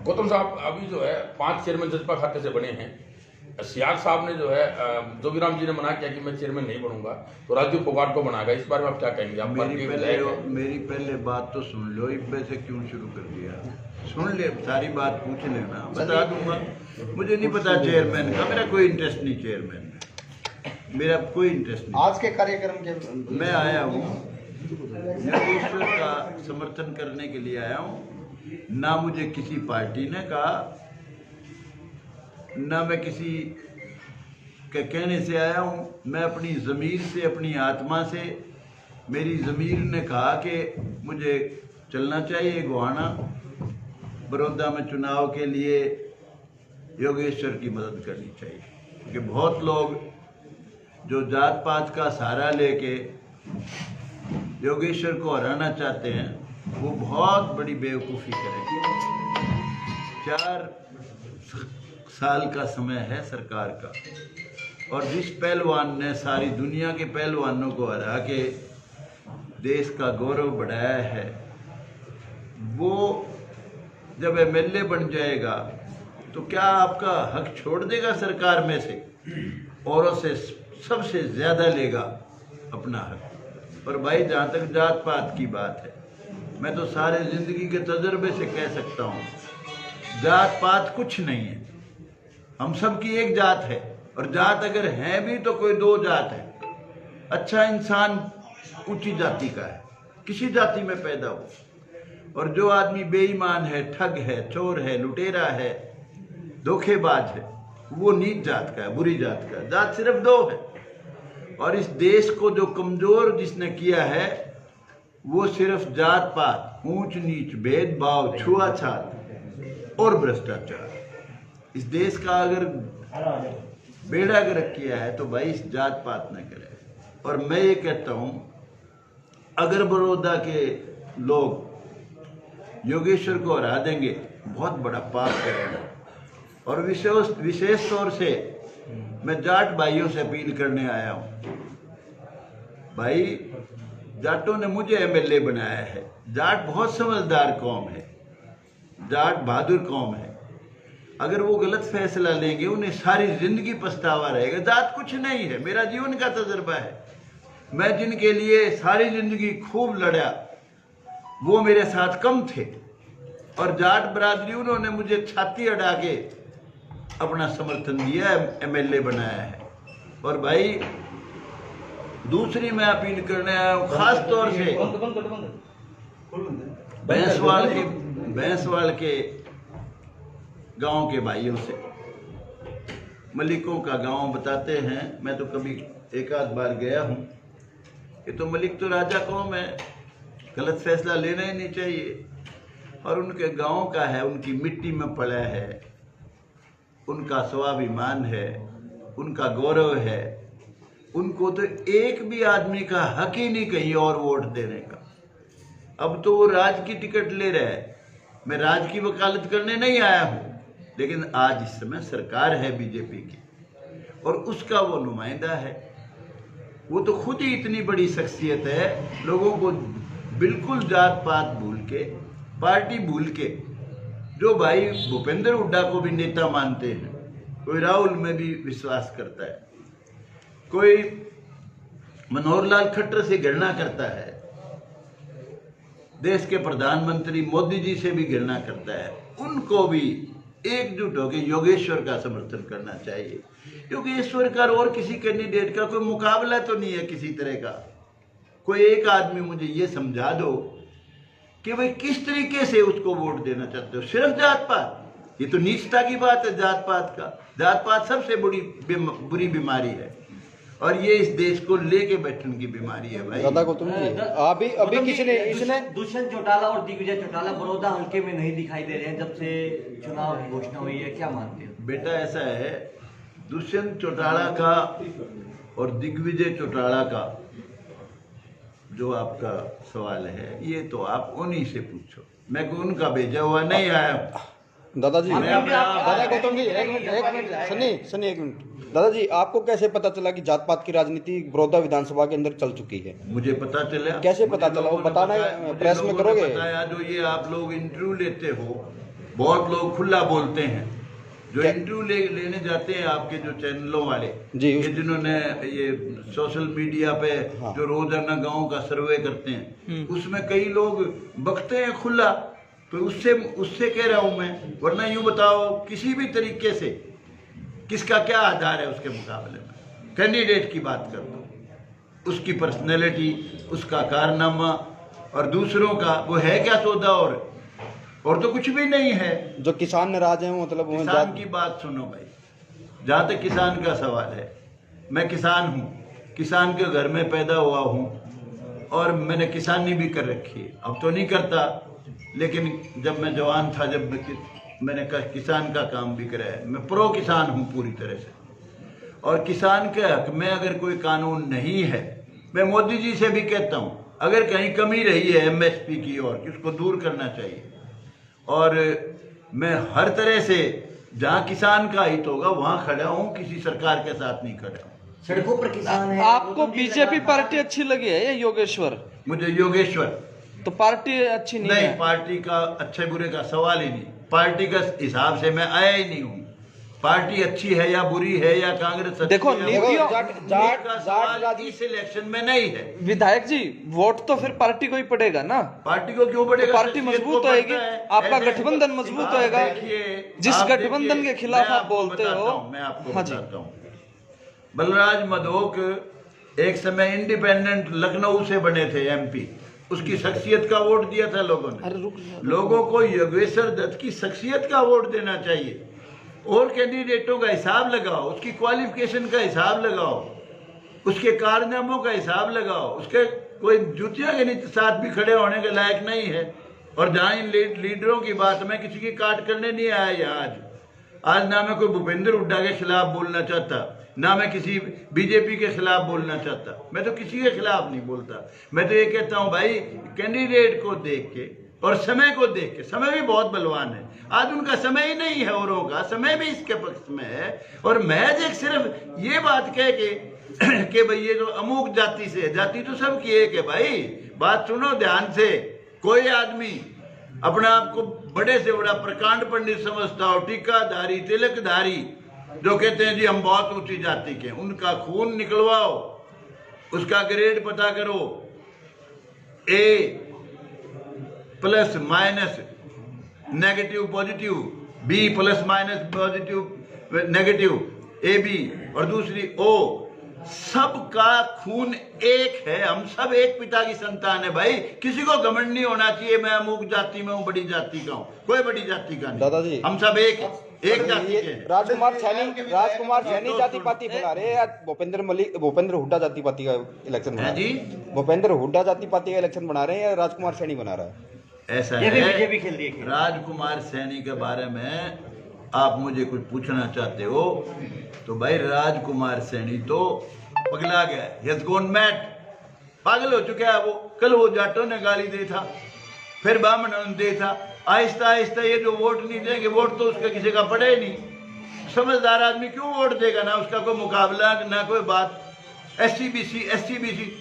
गौतम साहब अभी जो है 5 चेयरमैन जजपा खाते से बने हैं। सियाग साहब ने जो है जोगीराम जी ने मना किया कि मैं चेयरमैन नहीं बनूंगा, तो राजू फोगाट को बनाएगा। इस बारे में आप क्या कहेंगे? आप मेरी पहले बात तो सुन लो, इब्बे से क्यों शुरू कर दिया? सुन ले, सारी बात पूछ लेना, बता दूंगा। मुझे नहीं पता चेयरमैन का, मेरा कोई इंटरेस्ट नहीं चेयरमैन में, मेरा कोई इंटरेस्ट नहीं। आज के कार्यक्रम के मैं आया हूँ योगेश्वर का समर्थन करने के लिए आया हूँ। ना मुझे किसी पार्टी ने कहा, ना मैं किसी के कहने से आया हूँ। मैं अपनी ज़मीर से, अपनी आत्मा से, मेरी ज़मीर ने कहा कि मुझे चलना चाहिए गोहाना बड़ौदा में चुनाव के लिए, योगेश्वर की मदद करनी चाहिए। क्योंकि बहुत लोग जो जात पात का सहारा लेके योगेश्वर को हराना चाहते हैं, वो बहुत बड़ी बेवकूफ़ी करेंगे। 4 साल का समय है सरकार का, और जिस पहलवान ने सारी दुनिया के पहलवानों को हरा के देश का गौरव बढ़ाया है, वो जब एमएलए बन जाएगा तो क्या आपका हक छोड़ देगा सरकार में से? औरों से सबसे ज़्यादा लेगा अपना हक। और भाई, जहाँ तक जात पात की बात है, मैं तो सारे ज़िंदगी के तजर्बे से कह सकता हूँ, जात पात कुछ नहीं है। हम सब की एक जात है, और जात अगर है भी तो कोई 2 जात है। अच्छा इंसान ऊंची जाति का है, किसी जाति में पैदा हो, और जो आदमी बेईमान है, ठग है, चोर है, लुटेरा है, धोखेबाज है, वो नीच जात का है, बुरी जात का है। जात सिर्फ 2 है। और इस देश को जो कमजोर जिसने किया है, वो सिर्फ जात पात, ऊंच नीच, भेदभाव, छुआछात और भ्रष्टाचार। इस देश का अगर बेड़ा गर्क किया है तो भाई इस जात पात न करे। और मैं ये कहता हूँ, अगर बड़ौदा के लोग योगेश्वर को हरा देंगे, बहुत बड़ा पाप करेंगे। और विशेष तौर से मैं जाट भाइयों से अपील करने आया हूँ। भाई, जाटों ने मुझे एमएलए बनाया है। जाट बहुत समझदार कौम है, जाट बहादुर कौम है। अगर वो गलत फैसला लेंगे, उन्हें सारी जिंदगी पछतावा रहेगा। जात कुछ नहीं है, मेरा जीवन का तजर्बा है। मैं जिनके लिए सारी जिंदगी खूब लड़ा, वो मेरे साथ कम थे, और जाट बरादरी उन्होंने मुझे छाती अड़ा के अपना समर्थन दिया, एमएलए बनाया है। और भाई, दूसरी मैं अपील करने आया हूँ खास तौर से भैंसवाल के गांव के भाइयों से। मलिकों का गांव बताते हैं, मैं तो कभी एक आध बार गया हूँ। ये तो मलिक तो राजा कौम है, गलत फैसला लेना ही नहीं चाहिए। और उनके गांव का है, उनकी मिट्टी में पड़ा है, उनका स्वाभिमान है, उनका गौरव है। उनको तो एक भी आदमी का हक ही नहीं कहीं और वोट देने का। अब तो वो राज की टिकट ले रहा है। मैं राज की वकालत करने नहीं आया हूँ, लेकिन आज इस समय सरकार है बीजेपी की, और उसका वो नुमाइंदा है। वो तो खुद ही इतनी बड़ी शख्सियत है, लोगों को बिल्कुल जात पात भूल के, पार्टी भूल के, जो भाई भूपेंद्र हुड्डा को भी नेता मानते हैं, कोई राहुल में भी विश्वास करता है, कोई मनोहर लाल खट्टर से घृणा करता है, देश के प्रधानमंत्री मोदी जी से भी घृणा करता है, उनको भी एकजुट होकर योगेश्वर का समर्थन करना चाहिए। क्योंकि ईश्वर का और किसी कैंडिडेट का कोई मुकाबला तो नहीं है किसी तरह का। कोई एक आदमी मुझे ये समझा दो कि भाई किस तरीके से उसको वोट देना चाहते हो। सिर्फ जात पात, ये तो नीचता की बात है। जात पात का, जात पात सबसे बुरी बीमारी है, और ये इस देश को लेके बैठने की बीमारी है भाई। अभी इसने दुष्यंत चौटाला और दिग्विजय चौटाला बड़ौदा हल्के में नहीं दिखाई दे रहे हैं जब से चुनाव की घोषणा हुई है, क्या मानते हो? बेटा, ऐसा है, दुष्यंत चौटाला का और दिग्विजय चौटाला का जो आपका सवाल है, ये तो आप उन्हीं से पूछो। मैं कोई उनका भेजा हुआ नहीं आया। दादाजी, दादा गौतम जी, एक मिनट, सनी एक मिनट। दादाजी, आपको कैसे पता चला कि जात पात की राजनीति बड़ौदा विधानसभा के अंदर चल चुकी है? मुझे पता चला। कैसे पता चला, वो बताना प्रेस में करोगे? बताया, जो ये आप लोग इंटरव्यू लेते हो, बहुत लोग खुला बोलते हैं, जो इंटरव्यू लेने जाते हैं आपके जो चैनलों वाले जी, ये जिन्होंने ये सोशल मीडिया पे हाँ। जो रोजाना गांव का सर्वे करते हैं, उसमें कई लोग बकते हैं खुला। तो उससे कह रहा हूं मैं, वरना यूं बताओ किसी भी तरीके से किसका क्या आधार है उसके मुकाबले में। कैंडिडेट की बात कर दो, उसकी पर्सनैलिटी, उसका कारनामा, और दूसरों का वो है क्या सौदा, और तो कुछ भी नहीं है। जो किसान नाराज हैं वो मतलब वो किसान की बात सुनो भाई, जहाँ तक किसान का सवाल है, मैं किसान हूँ, किसान के घर में पैदा हुआ हूँ, और मैंने किसानी भी कर रखी है। अब तो नहीं करता, लेकिन जब मैं जवान था, जब मैंने किसान का काम भी करा है। मैं प्रो किसान हूँ पूरी तरह से, और किसान के हक में अगर कोई कानून नहीं है, मैं मोदी जी से भी कहता हूँ, अगर कहीं कमी रही है MSP की और उसको दूर करना चाहिए। और मैं हर तरह से जहाँ किसान का हित होगा वहाँ खड़ा हूँ, किसी सरकार के साथ नहीं खड़ा हूँ। सड़कों पर किसान है। आपको बीजेपी पार्टी अच्छी लगी है या योगेश्वर? मुझे योगेश्वर तो पार्टी अच्छी नहीं नहीं, है? पार्टी का अच्छे बुरे का सवाल ही नहीं, पार्टी का हिसाब से मैं आया ही नहीं हूँ। पार्टी अच्छी है या बुरी है या कांग्रेस अच्छी देखो, है या नीतियों- बुरी है, जाट- का जाट सवाल राजनीति- इस इलेक्शन में नहीं है। विधायक जी, वोट तो फिर पार्टी को ही पड़ेगा ना। पार्टी को क्यों पड़ेगा? तो पार्टी शख्सियत मजबूत को होएगी, पड़ता है। आपका ऐसे- गठबंधन मजबूत आप होएगा। देखिए, जिस आप गठबंधन देखिए, के खिलाफ मैं आप आपको बोलते बताता हो। हूं, मैं आपको हाँ जी। बताता हूं। बलराज मधोक एक समय इंडिपेंडेंट लखनऊ से बने थे MP, उसकी शख्सियत का वोट दिया था लोगों ने। अरे रुक जा। लोगों को योगेश्वर दत्त की शख्सियत का वोट देना चाहिए, और कैंडिडेटों का हिसाब लगाओ, उसकी क्वालिफिकेशन का हिसाब लगाओ, उसके कारनामों का हिसाब लगाओ। उसके कोई जूतियां के साथ भी खड़े होने के लायक नहीं है। और जहां इन लीडरों की बात, मैं किसी की काट करने नहीं आया यहाँ आज ना मैं कोई भूपेंद्र हुड्डा के खिलाफ बोलना चाहता, ना मैं किसी बीजेपी के खिलाफ बोलना चाहता, मैं तो किसी के खिलाफ नहीं बोलता। मैं तो ये कहता हूँ भाई, कैंडिडेट को देख के और समय को देख के, समय भी बहुत बलवान है, आज उनका समय ही नहीं है, औरों का समय भी इसके पक्ष में है। और महज एक सिर्फ ये बात कह के कि भाई ये जो अमुक जाति से, जाति तो सब की एक है भाई, बात सुनो ध्यान से। कोई आदमी अपने आप को बड़े से बड़ा प्रकांड पंडित समझता हो, टीकाधारी, तिलकधारी, जो कहते हैं जी हम बहुत ऊंची जाति के, उनका खून निकलवाओ, उसका ग्रेड पता करो, A plus minus negative positive, B plus minus positive negative, AB, और दूसरी O, सबका खून एक है, हम सब एक पिता की संतान है भाई। किसी को घमंड नहीं होना चाहिए मैं अमुक जाति में हूँ, बड़ी जाति का हूँ, कोई बड़ी जाति का नहीं। दादाजी, हम सब एक जाति के हैं। राजकुमार सैनी जाति पाति बुला रहे हैं या भूपेंद्र हुड्डा जाति पाति का इलेक्शन बना हैं रहे जी? हैं? भूपेंद्र हुड्डा जाति पाति का इलेक्शन बना रहे हैं या राजकुमार सैनी बना रहा है? ऐसा ये भी है, बीजेपी खेल रही है। राजकुमार सैनी के बारे में आप मुझे कुछ पूछना चाहते हो तो भाई, राजकुमार सैनी तो पगला गया, he has gone mad, पागल हो चुका है वो। कल वो जाटों ने गाली दी था, फिर ब्राह्मणों ने दी था, आहिस्ता आहिस्ता ये जो वोट नहीं देंगे, वोट तो उसका किसी का पड़े ही नहीं। समझदार आदमी क्यों वोट देगा? ना उसका कोई मुकाबला, ना कोई बात। SCBC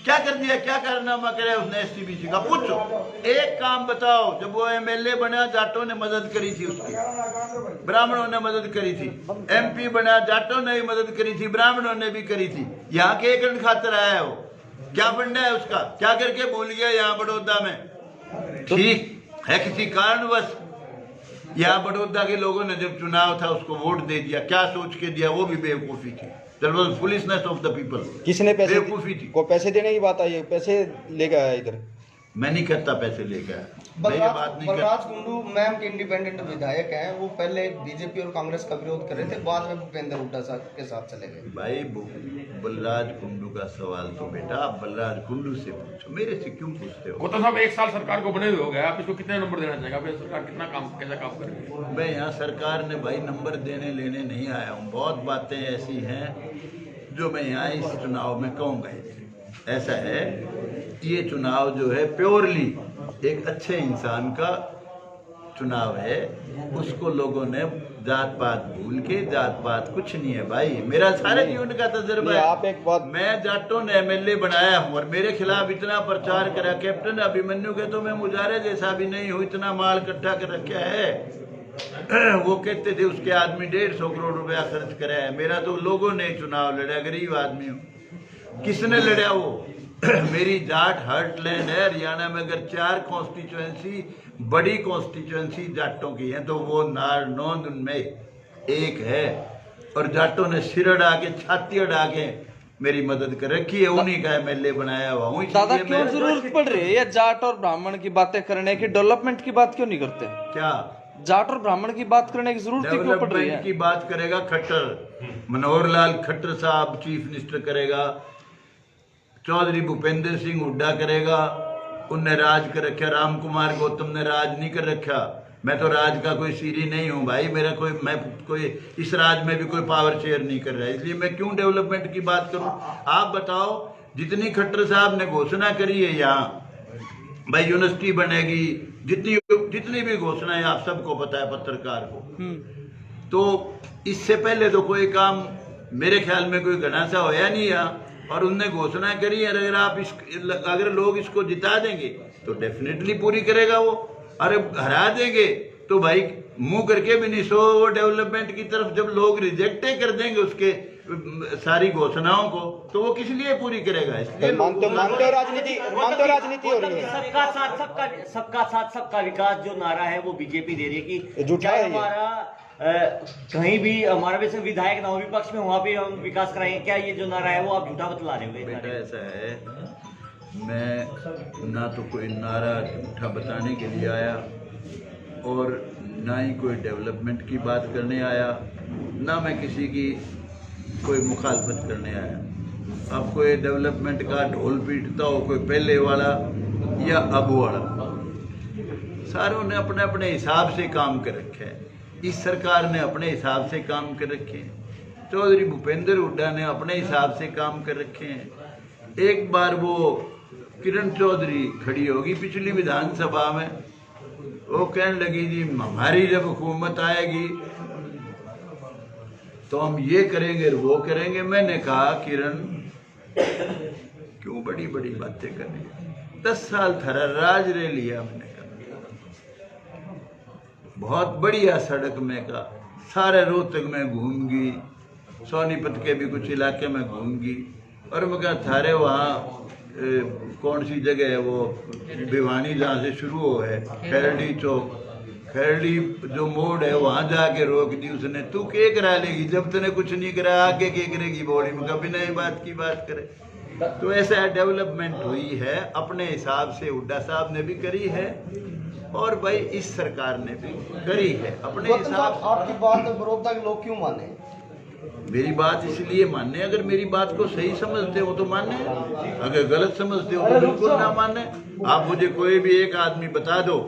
क्या कर दिया, क्या कारनामा करे उसने SCBC का? पूछो, एक काम बताओ। जब वो MLA बना, जाटों ने मदद करी थी उसकी, ब्राह्मणों ने मदद करी थी। MP बना, जाटों ने भी मदद करी थी, ब्राह्मणों ने भी करी थी। यहाँ के एक खातर आया है वो, क्या फंडा है उसका? क्या करके भूल गया यहाँ बड़ौदा में? ठीक है, किसी कारणवश यहाँ बड़ौदा के लोगों ने जब चुनाव था उसको वोट दे दिया। क्या सोच के दिया? वो भी बेवकूफी थी। That was foolishness of the people. किसने पैसे, बेवकूफी थी। को पैसे देने की बात आई है, पैसे लेके आया इधर? मैं नहीं कहता पैसे लेके आया, मैं ये बात नहीं बलराज करता। कुंडू मैम के इंडिपेंडेंट विधायक हैं, वो पहले बीजेपी और कांग्रेस का विरोध कर रहे थे, बाद में भूपेंद्र हुड्डा के साथ चले गए। भाई बलराज कुंडू का सवाल तो बेटा आप बलराज कुंडू से पूछो, मेरे से क्यों पूछते हो? गोता साहब 1 साल सरकार को बने हुए हो गया, आप इसको कितने नंबर देना चाहेंगे? आप सरकार कितना काम, कैसा काम कर रही है? मैं यहाँ सरकार ने भाई नंबर देने लेने नहीं आया हूँ। बहुत बातें ऐसी हैं जो मैं यहाँ इस चुनाव में कहूँगा। ऐसा है, ये चुनाव जो है प्योरली एक अच्छे इंसान का चुनाव है। उसको लोगों ने जात पात भूल के, जात पात कुछ नहीं है भाई, मेरा सारे जीवन का तजुर्बा है। आप एक बात, मैं जाटों ने MLA बनाया हूँ और मेरे खिलाफ इतना प्रचार करा। कैप्टन अभिमन्यु के तो मैं मुजारे जैसा भी नहीं हूँ, इतना माल इकट्ठा कर रखा है। वो कहते थे उसके आदमी 150 करोड़ रुपया खर्च करा है। मेरा तो लोगों ने चुनाव लड़ा, गरीब आदमी हूँ। किसने लड़ा वो? मेरी जाट हार्टलैंड है। हरियाणा में अगर 4 कॉन्स्टिट्यूएंसी बड़ी कॉन्स्टिट्यूएंसी जाटों की है तो वो नारनौंद उनमें एक है। और जाटों ने सिर अड़ा के, छाती अड़ा के मेरी मदद कर रखी है। उन्हीं का MLA बनाया हुआ हूँ। दादा क्यों जरूरत पड़ रही है ये जाट और ब्राह्मण की बातें करने की? डेवलपमेंट की बात क्यों नहीं करते? क्या जाट और ब्राह्मण की बात करने की जरूरत क्यों पड़ रही डेवलपमेंट है? की बात करेगा खट्टर, मनोहर लाल खट्टर साहब चीफ मिनिस्टर करेगा, चौधरी भूपेंद्र सिंह हुड्डा करेगा। उनने राज कर रखा। राम कुमार गौतम ने राज नहीं कर रखा। मैं तो राज का कोई सीरी नहीं हूँ भाई। मैं कोई इस राज में भी कोई पावर शेयर नहीं कर रहा है, इसलिए मैं क्यों डेवलपमेंट की बात करूँ? आप बताओ, जितनी खट्टर साहब ने घोषणा करी है यहाँ भाई यूनिवर्सिटी बनेगी, जितनी भी घोषणाएं आप सबको पता है पत्रकार को, तो इससे पहले तो कोई काम मेरे ख्याल में कोई घना सा होया नहीं यहाँ। और उनने घोषणा करी है, अगर लोग इसको जिता देंगे तो डेफिनेटली पूरी करेगा वो। अरे हरा देंगे तो भाई मुंह करके भी नहीं सो वो डेवलपमेंट की तरफ। जब लोग रिजेक्ट कर देंगे उसके सारी घोषणाओं को तो वो किस लिए पूरी करेगा? इसलिए मानते हो राजनीति हो रही है। सबका साथ सबका विकास जो नारा है वो बीजेपी दे रही है कि झूठा है ये। हमारा कहीं भी हमारा वैसे विधायक ना हो विपक्ष में, वहाँ भी हम विकास कराएंगे। क्या ये जो नारा है वो आप झूठा बतला रहे हो? बेटा ऐसा है, मैं ना तो कोई नारा झूठा बताने के लिए आया और ना ही कोई डेवलपमेंट की बात करने आया, ना मैं किसी की कोई मुखालफत करने आया। अब कोई डेवलपमेंट का ढोल पीटता हो, कोई पहले वाला या अब वाला, सारों ने अपने अपने हिसाब से काम कर रखे हैं। इस सरकार ने अपने हिसाब से काम कर रखे हैं। चौधरी भूपेंद्र हुड्डा ने अपने हिसाब से काम कर रखे हैं। एक बार वो किरण चौधरी खड़ी होगी पिछली विधानसभा में, वो कहने लगी जी हमारी जब हुकूमत आएगी तो हम ये करेंगे वो करेंगे। मैंने कहा किरण क्यों बड़ी बड़ी बातें कर रही है? 10 साल थारा राज रे लिया। मैंने कहा बहुत बढ़िया सड़क में का सारे रोहतक में घूमगी, सोनीपत के भी कुछ इलाके में घूमगी। और मैं कहा थारे वहाँ कौन सी जगह है वो भिवानी जहाँ से शुरू हो है, खैरडी चौक, खैरडी जो मोड़ है वहाँ जाके रोक दी उसने। तू क्या करा लेगी जब तूने कुछ नहीं करा, आगे क्या करेगी बॉडी में? कभी नई बात की बात करे। तो ऐसा डेवलपमेंट हुई है अपने हिसाब से। हुड्डा साहब ने भी करी है और भाई इस सरकार ने भी करी है अपने हिसाब से। आपकी बात बड़ौदा के लोग क्यों माने? मेरी बात इसलिए माने, अगर मेरी बात को सही समझते हो तो माने, अगर गलत समझते हो तो बिल्कुल ना माने। आप मुझे कोई भी एक आदमी बता दो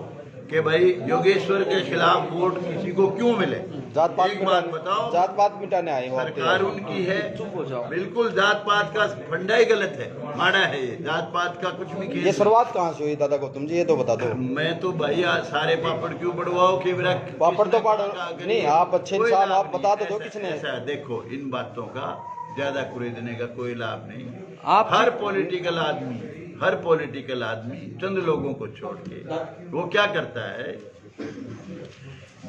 कि भाई योगेश्वर के खिलाफ वोट किसी को क्यों मिले? जात पात एक बात बताओ। जात पात मिटाने आए हो। सरकार उनकी है, चुप हो जाओ। बिल्कुल जात पात का फंडा ही गलत है, माड़ा है ये। जात पात का कुछ भी ये खेल। शुरुआत कहाँ से हुई दादा गौतम जी, ये तो बता दो। मैं तो भाई सारे पापड़ क्यों बढ़वाओ कि मेरा पापड़ तो पाड़ नहीं, आप अच्छे इंसान, आप बता तो दो किसने। ऐसा देखो, इन बातों का ज्यादा खरीदने का कोई लाभ नहीं। आप हर पॉलिटिकल आदमी चंद लोगों को छोड़ के वो क्या करता है,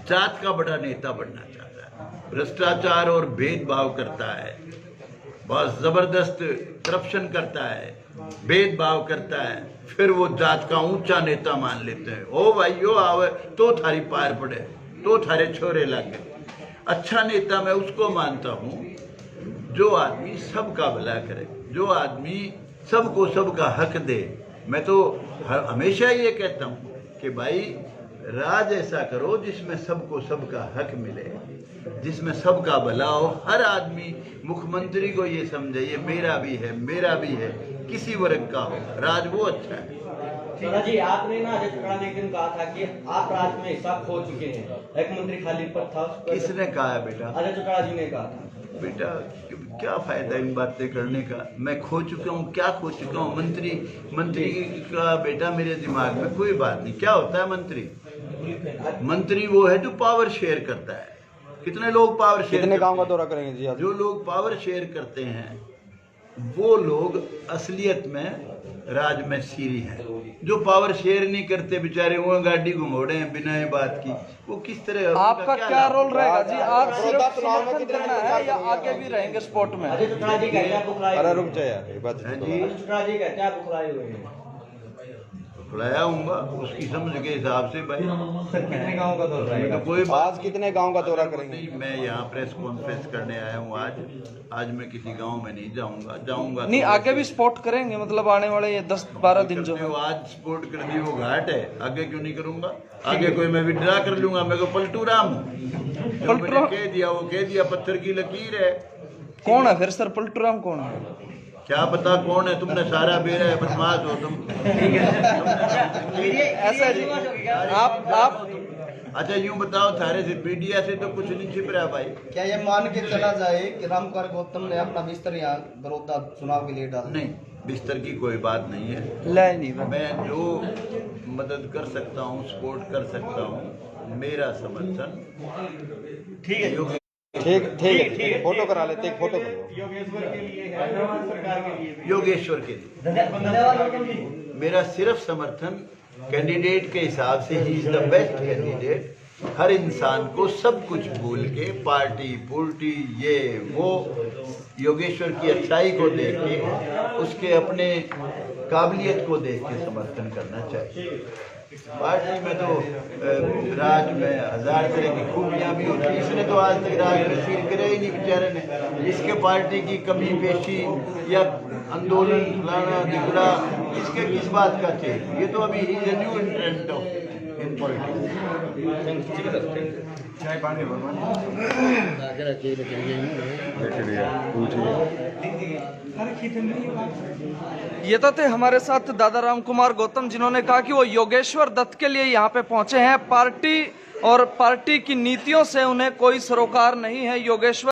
जात का बड़ा नेता बनना चाहता है, भ्रष्टाचार और भेदभाव करता है, बहुत जबरदस्त करप्शन करता है, भेदभाव करता है, फिर वो जात का ऊंचा नेता मान लेते हैं। ओ भाइयों आवे तो थारी पार पड़े, तो थारे छोरे लगे। अच्छा नेता मैं उसको मानता हूँ जो आदमी सबका भला करे, जो आदमी सबको सबका हक दे। मैं तो हमेशा ये कहता हूँ कि भाई राज ऐसा करो जिसमें सबको सबका हक मिले, जिसमें सबका भला हो। हर आदमी मुख्यमंत्री को ये समझे ये मेरा भी है, किसी वर्ग का हो, राज वो अच्छा है। दादा जी, आपने ना अजय चौटाला ने एक दिन कहा था कि आप राज में हिस्सा खो चुके हैं, एक मंत्री खाली पद था। किसने कहा है बेटा? अजय चौटाला जी ने कहा था। बेटा क्या फायदा इन बातें करने का? मैं खो चुका हूँ, क्या खो चुका हूँ? मंत्री का बेटा मेरे दिमाग में कोई बात नहीं। क्या होता है मंत्री वो है जो पावर शेयर करता है। कितने लोग पावर शेयर, कितने गांव का दौरा करेंगे जी? जो लोग पावर शेयर करते हैं वो लोग असलियत में राज में सीरी हैं। जो पावर शेयर नहीं करते बेचारे, वो गाड़ी घुमोड़े हैं बिना ये बात की, वो किस तरह आपका क्या लाभ? रोल रहेगा जी? आप बड़ौदा सिर्फ चुनाव में समर्थन कितने करना है या आगे भी रहेंगे स्पोर्ट में? अजय चौटाला जी कहते हैं आप बुखलाए अरे हुए रुक जाए यार, ये बात हैं तो जी, अजय चौटाला जी कहते हैं आप बुखलाए हुए हैं। बुलाया हूँगा उसकी समझ के हिसाब से भाई। कितने गाँव का दौर रहेगा? तो कोई बात आज कितने गांव का दौरा करेंगे? नहीं, मैं यहाँ प्रेस कॉन्फ्रेंस करने आया हूँ आज मैं किसी गांव में नहीं जाऊंगा नहीं, आगे भी स्पोर्ट करेंगे, मतलब आने वाले ये 10-12 दिन जो है। आज सपोर्ट कर दी वो घाट है, आगे क्यों नहीं करूंगा? आगे कोई मैं विड्रा कर लूंगा, मैं को पलटू राम हूँ। जो मैंने कह दिया वो कह दिया, पत्थर की लकीर है। कौन है फिर सर? पलटूराम कौन है? क्या पता कौन है, तुमने सारा बेरा है, बदमाश हो तुम। ऐसा है जी, आप अच्छा यूं बताओ, थारे से मीडिया से तो कुछ नहीं छिप रहा भाई। क्या ये मान के चला जाए कि रामकुमार गौतम ने अपना बिस्तर यहाँ बड़ौदा चुनाव के लिए डाल दिया? नहीं, बिस्तर की कोई बात नहीं है। ले नहीं रहा। मैं जो मदद कर सकता हूँ, सपोर्ट कर सकता हूँ, मेरा समर्थन ठीक है। ठीक है, फोटो करा लेते, एक फोटो करो। योगेश्वर के लिए है, सरकार के लिए भी। योगेश्वर के लिए धन्यवाद गौतम जी। मेरा सिर्फ समर्थन कैंडिडेट के हिसाब से ही इज द बेस्ट कैंडिडेट। हर इंसान को सब कुछ भूल के पार्टी पुल्टी ये वो योगेश्वर की अच्छाई को देख के, उसके अपने काबिलियत को देख के समर्थन करना चाहिए। पार्टी में तो राज में हजार तरह की खूबियां भी होती है, इसने तो आज तक राज में सील करे ही नहीं बेचारे ने। इसके पार्टी की कमी पेशी या आंदोलन फलाना दिखला, इसके किस बात का चाहिए? ये तो अभी he is new एंट्रेंट in politics. ये तो थे हमारे साथ दादा रामकुमार गौतम, जिन्होंने कहा कि वो योगेश्वर दत्त के लिए यहाँ पे पहुंचे हैं। पार्टी और पार्टी की नीतियों से उन्हें कोई सरोकार नहीं है। योगेश्वर